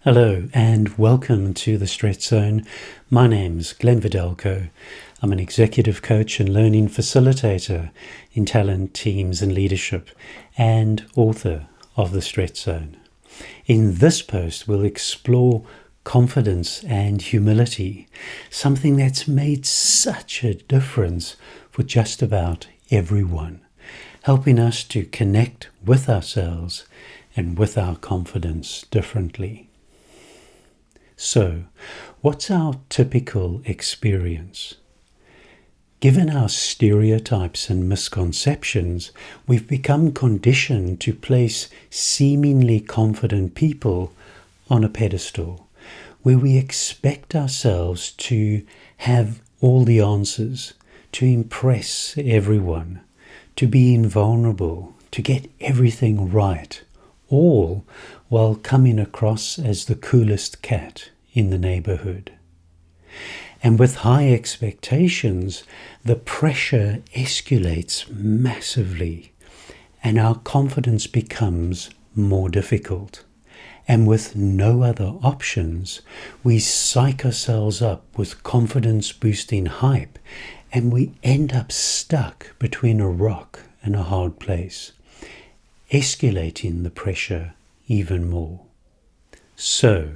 Hello and welcome to the Stretch Zone. My name's Glenn Videlko. I'm an executive coach and learning facilitator in talent, teams and leadership, and author of the Stretch Zone. In this post, we'll explore confidence and humility, something that's made such a difference for just about everyone, helping us to connect with ourselves and with our confidence differently. So, what's our typical experience? Given our stereotypes and misconceptions, we've become conditioned to place seemingly confident people on a pedestal, where we expect ourselves to have all the answers, to impress everyone, to be invulnerable, to get everything right, all while coming across as the coolest cat in the neighborhood. And with high expectations, the pressure escalates massively, and our confidence becomes more difficult. And with no other options, we psych ourselves up with confidence-boosting hype, and we end up stuck between a rock and a hard place, escalating the pressure even more. So,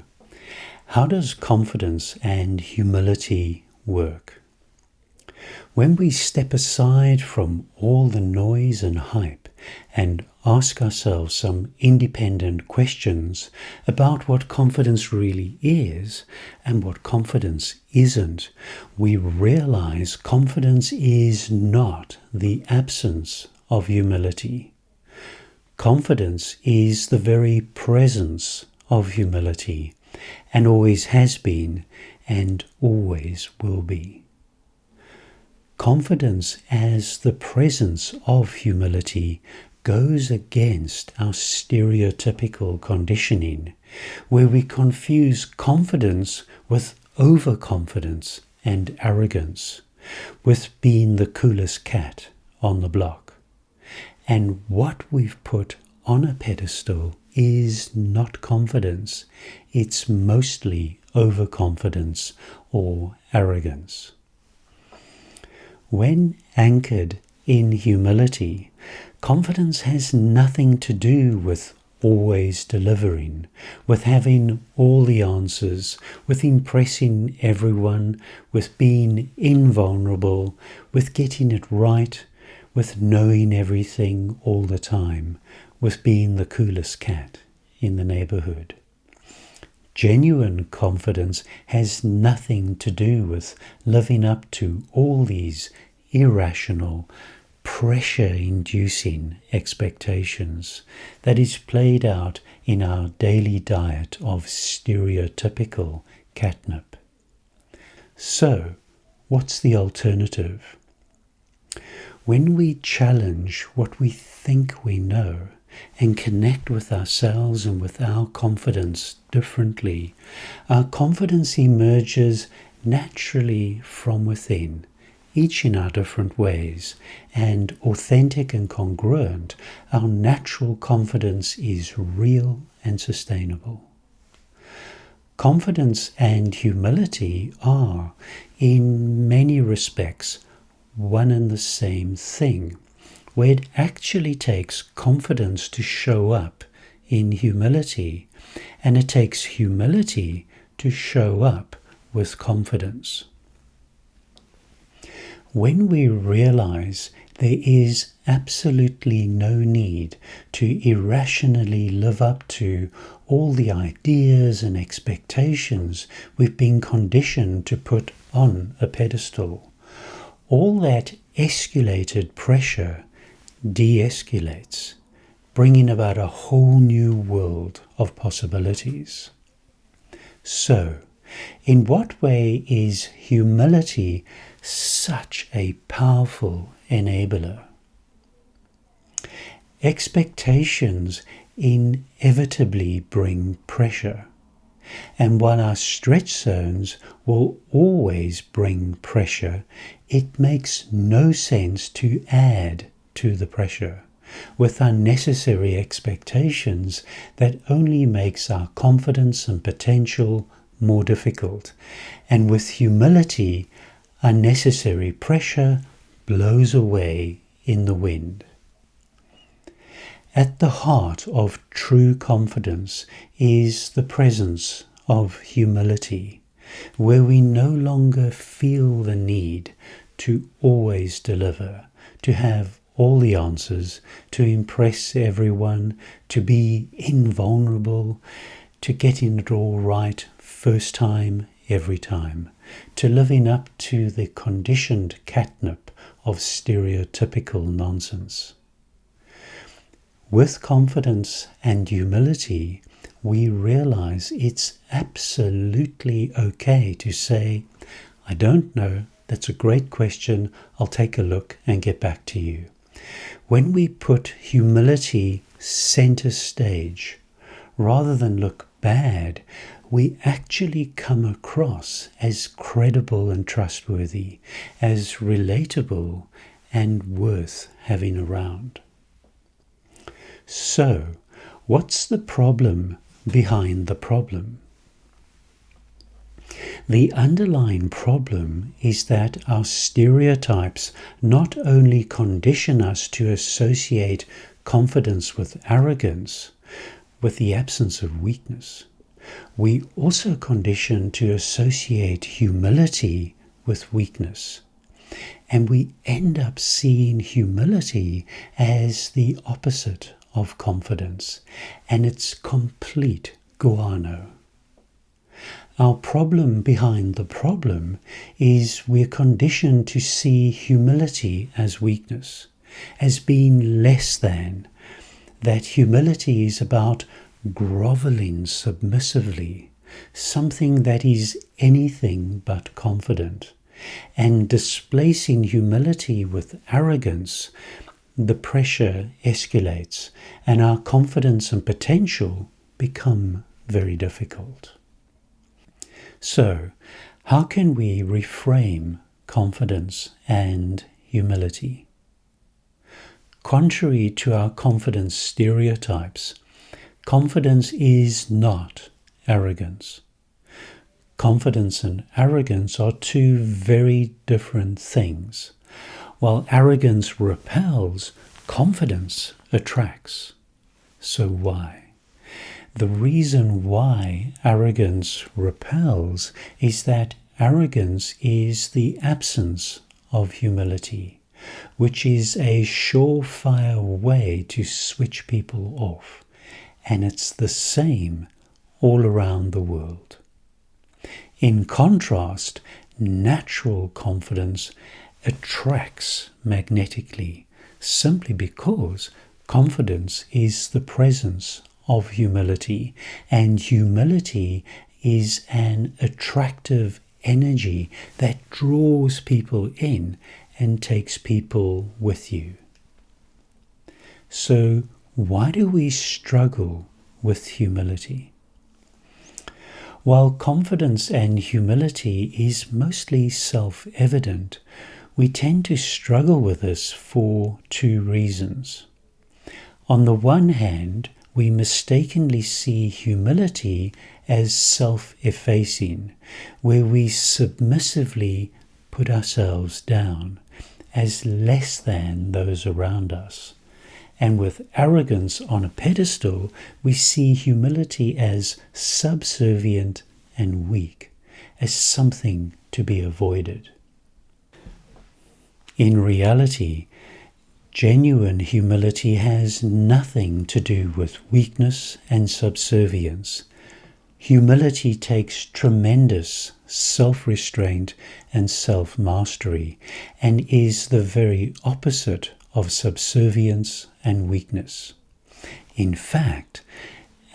how does confidence and humility work? When we step aside from all the noise and hype and ask ourselves some independent questions about what confidence really is and what confidence isn't, we realize confidence is not the absence of humility. Confidence is the very presence of humility, and always has been and always will be. Confidence as the presence of humility goes against our stereotypical conditioning, where we confuse confidence with overconfidence and arrogance, with being the coolest cat on the block. And what we've put on a pedestal is not confidence, it's mostly overconfidence or arrogance. When anchored in humility, confidence has nothing to do with always delivering, with having all the answers, with impressing everyone, with being invulnerable, with getting it right, with knowing everything all the time, with being the coolest cat in the neighborhood. Genuine confidence has nothing to do with living up to all these irrational, pressure-inducing expectations that is played out in our daily diet of stereotypical catnip. So, what's the alternative? When we challenge what we think we know and connect with ourselves and with our confidence differently, our confidence emerges naturally from within, each in our different ways, and authentic and congruent, our natural confidence is real and sustainable. Confidence and humility are, in many respects, one and the same thing, where it actually takes confidence to show up in humility, and it takes humility to show up with confidence. When we realize there is absolutely no need to irrationally live up to all the ideas and expectations we've been conditioned to put on a pedestal, all that escalated pressure de-escalates, bringing about a whole new world of possibilities. So, in what way is humility such a powerful enabler? Expectations inevitably bring pressure, and while our stretch zones will always bring pressure, it makes no sense to add to the pressure, with unnecessary expectations that only makes our confidence and potential more difficult. And with humility, unnecessary pressure blows away in the wind. At the heart of true confidence is the presence of humility, where we no longer feel the need to always deliver, to have all the answers, to impress everyone, to be invulnerable, to get it all right first time, every time, to living up to the conditioned catnip of stereotypical nonsense. With confidence and humility, we realize it's absolutely okay to say, I don't know, that's a great question, I'll take a look and get back to you. When we put humility center stage, rather than look bad, we actually come across as credible and trustworthy, as relatable and worth having around. So, what's the problem behind the problem? The underlying problem is that our stereotypes not only condition us to associate confidence with arrogance, with the absence of weakness, we also condition to associate humility with weakness. And we end up seeing humility as the opposite of confidence, and it's complete guano. Our problem behind the problem is we're conditioned to see humility as weakness, as being less than, that humility is about groveling submissively, something that is anything but confident, and displacing humility with arrogance. The pressure escalates and our confidence and potential become very difficult. So, how can we reframe confidence and humility? Contrary to our confidence stereotypes, confidence is not arrogance. Confidence and arrogance are two very different things. While arrogance repels, confidence attracts. So why? The reason why arrogance repels is that arrogance is the absence of humility, which is a surefire way to switch people off, and it's the same all around the world. In contrast, natural confidence attracts magnetically, simply because confidence is the presence of humility, and humility is an attractive energy that draws people in and takes people with you. So, why do we struggle with humility? While confidence and humility is mostly self-evident, we tend to struggle with this for two reasons. On the one hand, we mistakenly see humility as self-effacing, where we submissively put ourselves down as less than those around us. And with arrogance on a pedestal, we see humility as subservient and weak, as something to be avoided. In reality, genuine humility has nothing to do with weakness and subservience. Humility takes tremendous self-restraint and self-mastery, and is the very opposite of subservience and weakness. In fact,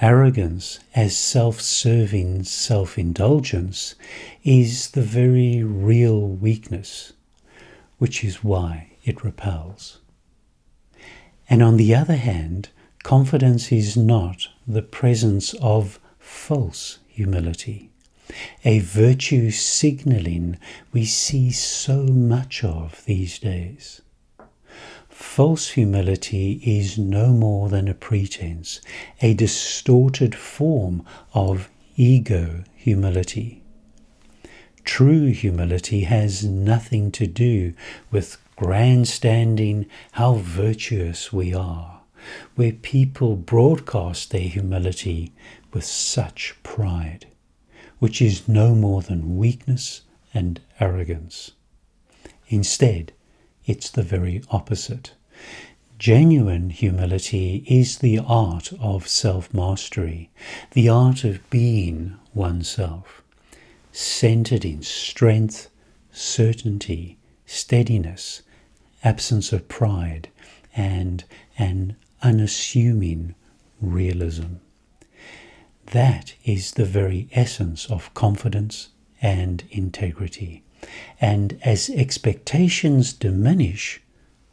arrogance as self-serving self-indulgence is the very real weakness, which is why it repels. And on the other hand, confidence is not the presence of false humility, a virtue signaling we see so much of these days. False humility is no more than a pretense, a distorted form of ego humility. True humility has nothing to do with grandstanding how virtuous we are, where people broadcast their humility with such pride, which is no more than weakness and arrogance. Instead, it's the very opposite. Genuine humility is the art of self-mastery, the art of being oneself, centered in strength, certainty, steadiness, absence of pride, and an unassuming realism. That is the very essence of confidence and integrity. And as expectations diminish,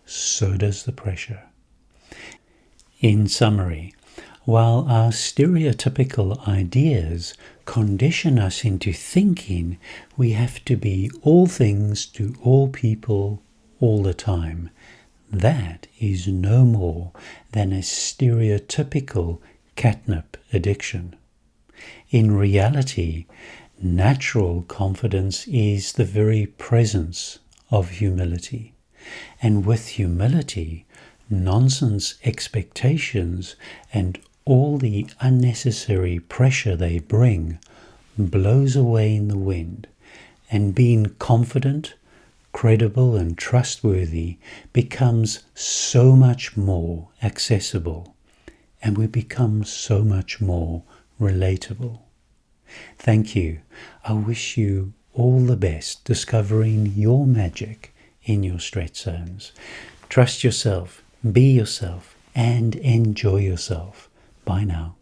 so does the pressure. In summary, while our stereotypical ideas condition us into thinking we have to be all things to all people all the time, that is no more than a stereotypical catnip addiction. In reality, natural confidence is the very presence of humility. And with humility, nonsense expectations and all the unnecessary pressure they bring blows away in the wind, and being confident, credible and trustworthy becomes so much more accessible, and we become so much more relatable. Thank you. I wish you all the best discovering your magic in your stretch zones. Trust yourself, be yourself, and enjoy yourself. Bye now.